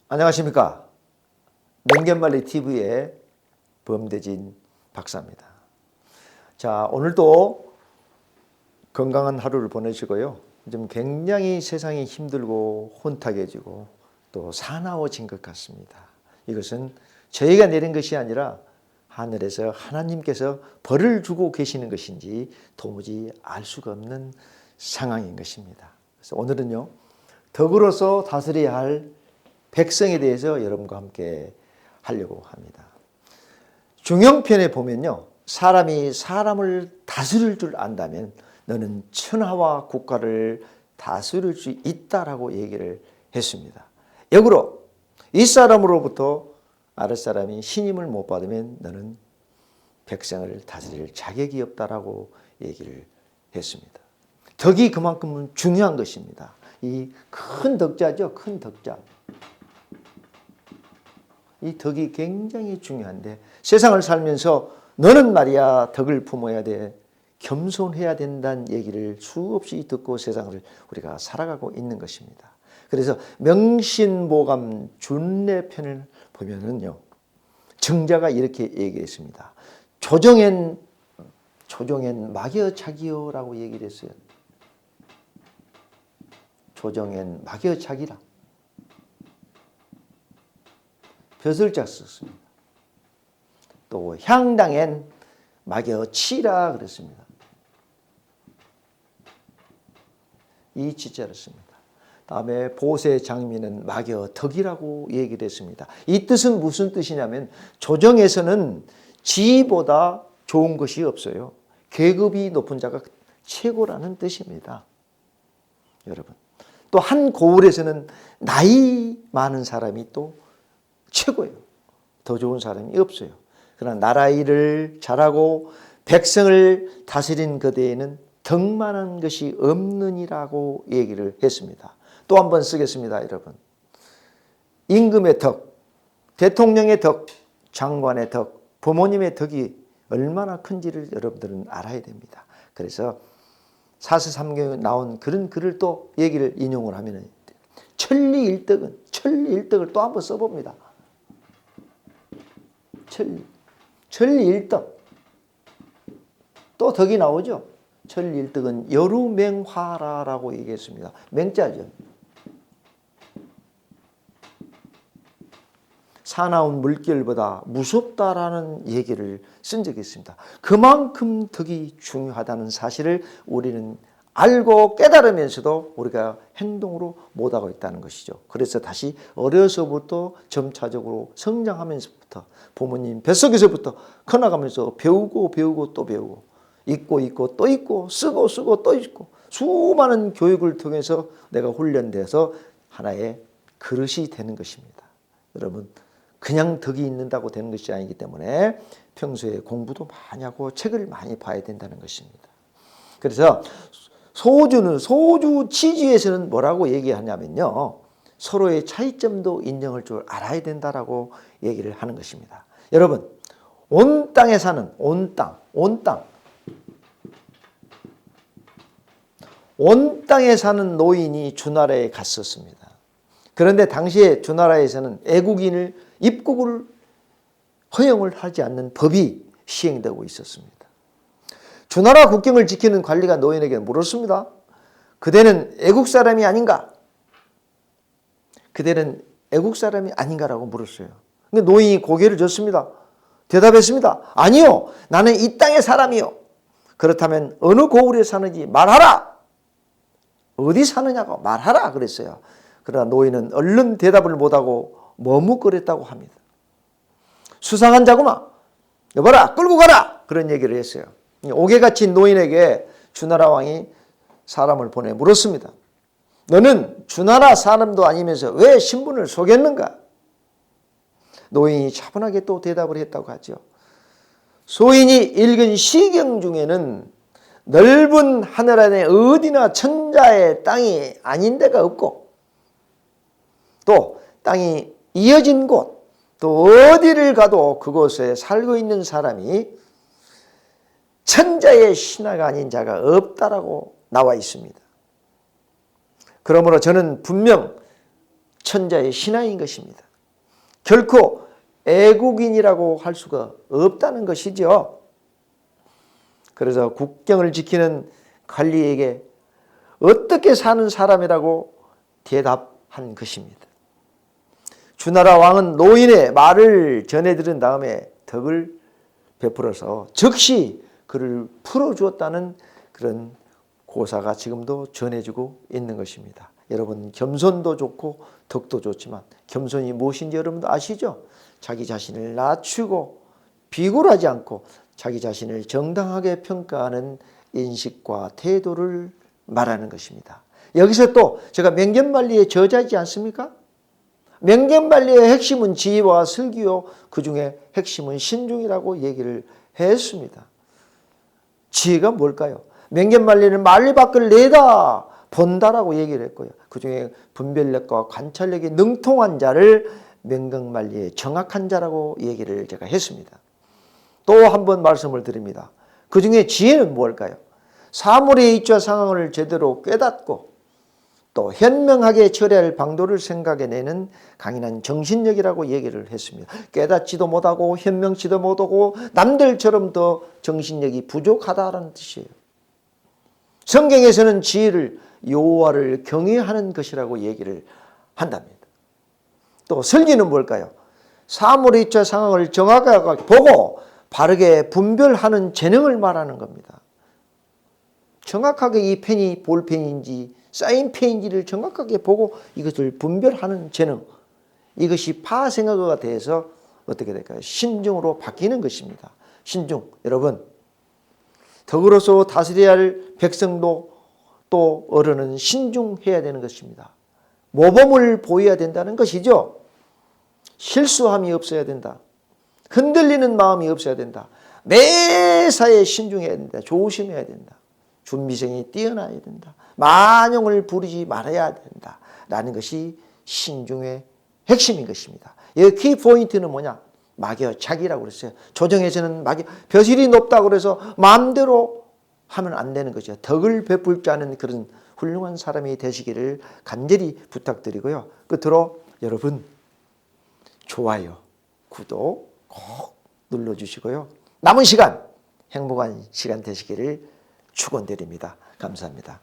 안녕하십니까. 맹견관리 TV의 범대진 박사입니다. 자, 오늘도 건강한 하루를 보내시고요. 좀 굉장히 세상이 힘들고 혼탁해지고 또 사나워진 것 같습니다. 이것은 저희가 내린 것이 아니라 하늘에서 하나님께서 벌을 주고 계시는 것인지 도무지 알 수가 없는 상황인 것입니다. 그래서 오늘은요, 덕으로서 다스려야 할 백성에 대해서 여러분과 함께 하려고 합니다. 중형편에 보면요, 사람이 사람을 다스릴 줄 안다면 너는 천하와 국가를 다스릴 수 있다라고 얘기를 했습니다. 역으로 이 사람으로부터 아랫사람이 신임을 못 받으면 너는 백성을 다스릴 자격이 없다라고 얘기를 했습니다. 덕이 그만큼 중요한 것입니다. 이 큰 덕자죠, 큰 덕자. 이 덕이 굉장히 중요한데 세상을 살면서 너는 말이야 덕을 품어야 돼, 겸손해야 된다는 얘기를 수없이 듣고 세상을 우리가 살아가고 있는 것입니다. 그래서 명신보감 준례편을 보면은요, 정자가 이렇게 얘기했습니다. 조정엔 막여자기요라고 얘기를 했어요. 조정엔 막여자기라. 벼슬자 썼습니다. 또 향당엔 막여치라 그랬습니다. 이 지자를 씁니다. 다음에 보세장미는 막여덕이라고 얘기를 했습니다. 이 뜻은 무슨 뜻이냐면 조정에서는 지보다 좋은 것이 없어요. 계급이 높은 자가 최고라는 뜻입니다. 여러분, 또 한 고을에서는 나이 많은 사람이 또 최고예요. 더 좋은 사람이 없어요. 그러나 나라 일을 잘하고 백성을 다스린 그대에는 덕만한 것이 없느니라고 얘기를 했습니다. 또 한 번 쓰겠습니다, 여러분. 임금의 덕, 대통령의 덕, 장관의 덕, 부모님의 덕이 얼마나 큰지를 여러분들은 알아야 됩니다. 그래서 사서삼경에 나온 그런 글을 또 얘기를 인용을 하면 천리일덕을 또 한 번 써봅니다. 천리일덕. 또 덕이 나오죠. 천리일덕은 여루맹화라라고 얘기했습니다. 맹자죠. 사나운 물결보다 무섭다라는 얘기를 쓴 적이 있습니다. 그만큼 덕이 중요하다는 사실을 우리는 알고 깨달으면서도 우리가 행동으로 못하고 있다는 것이죠. 그래서 다시 어려서부터 점차적으로 성장하면서부터 부모님 뱃속에서부터 커나가면서 배우고 또 배우고 읽고 또 읽고 쓰고 또 읽고 수많은 교육을 통해서 내가 훈련돼서 하나의 그릇이 되는 것입니다. 여러분, 그냥 덕이 있는다고 되는 것이 아니기 때문에 평소에 공부도 많이 하고 책을 많이 봐야 된다는 것입니다. 그래서 소주 치주에서는 뭐라고 얘기하냐면요, 서로의 차이점도 인정할 줄 알아야 된다라고 얘기를 하는 것입니다. 여러분, 온 땅에 사는 온 땅에 사는 노인이 주나라에 갔었습니다. 그런데 당시에 주나라에서는 애국인을 입국을 허용을 하지 않는 법이 시행되고 있었습니다. 주나라 국경을 지키는 관리가 노인에게 물었습니다. 그대는 애국 사람이 아닌가? 그대는 애국 사람이 아닌가라고 물었어요. 근데 노인이 고개를 젓습니다. 대답했습니다. 아니요, 나는 이 땅의 사람이요. 그렇다면 어느 고을에 사는지 말하라. 어디 사느냐고 말하라 그랬어요. 그러나 노인은 얼른 대답을 못하고 머뭇거렸다고 합니다. 수상한 자구만, 여봐라, 끌고 가라, 그런 얘기를 했어요. 옥에 갇힌 노인에게 주나라 왕이 사람을 보내 물었습니다. 너는 주나라 사람도 아니면서 왜 신분을 속였는가? 노인이 차분하게 또 대답을 했다고 하죠. 소인이 읽은 시경 중에는 넓은 하늘 안에 어디나 천자의 땅이 아닌 데가 없고, 또 땅이 이어진 곳, 또 어디를 가도 그곳에 살고 있는 사람이 천자의 신하가 아닌 자가 없다라고 나와 있습니다. 그러므로 저는 분명 천자의 신하인 것입니다. 결코 애국인이라고 할 수가 없다는 것이죠. 그래서 국경을 지키는 관리에게 어떻게 사는 사람이라고 대답한 것입니다. 주나라 왕은 노인의 말을 전해들은 다음에 덕을 베풀어서 즉시 그를 풀어주었다는 그런 고사가 지금도 전해지고 있는 것입니다. 여러분, 겸손도 좋고 덕도 좋지만 겸손이 무엇인지 여러분도 아시죠? 자기 자신을 낮추고 비굴하지 않고 자기 자신을 정당하게 평가하는 인식과 태도를 말하는 것입니다. 여기서 또 제가 명견만리의 저자이지 않습니까? 명견만리의 핵심은 지혜와 슬기요, 그 중에 핵심은 신중이라고 얘기를 했습니다. 지혜가 뭘까요? 명견만리는 만리 밖을 내다 본다라고 얘기를 했고요. 그 중에 분별력과 관찰력이 능통한 자를 명견만리의 정확한 자라고 얘기를 제가 했습니다. 또 한 번 말씀을 드립니다. 그 중에 지혜는 뭘까요? 사물의 이치와 상황을 제대로 깨닫고 또 현명하게 처리할 방도를 생각해내는 강인한 정신력이라고 얘기를 했습니다. 깨닫지도 못하고 현명치도 못하고 남들처럼 더 정신력이 부족하다는 뜻이에요. 성경에서는 지혜를 여호와를 경외하는 것이라고 얘기를 한답니다. 또 슬기는 뭘까요? 사물의 이치와 상황을 정확하게 보고 바르게 분별하는 재능을 말하는 겁니다. 정확하게 이 펜이 볼펜인지 사인펜인지를 정확하게 보고 이것을 분별하는 재능, 이것이 파생어가 돼서 어떻게 될까요? 신중으로 바뀌는 것입니다. 신중, 여러분, 덕으로서 다스려야 할 백성도 또 어른은 신중해야 되는 것입니다. 모범을 보여야 된다는 것이죠. 실수함이 없어야 된다. 흔들리는 마음이 없어야 된다. 매사에 신중해야 된다. 조심해야 된다. 준비성이 뛰어나야 된다. 만용을 부리지 말아야 된다. 라는 것이 신중의 핵심인 것입니다. 이 키포인트는 뭐냐? 막여차기라고 그랬어요. 조정에서는 벼슬이 높다고 그래서 마음대로 하면 안 되는 것이죠. 덕을 베풀 줄 아는 그런 훌륭한 사람이 되시기를 간절히 부탁드리고요. 끝으로 여러분, 좋아요, 구독 꼭 눌러주시고요. 남은 시간 행복한 시간 되시기를 축원드립니다. 감사합니다.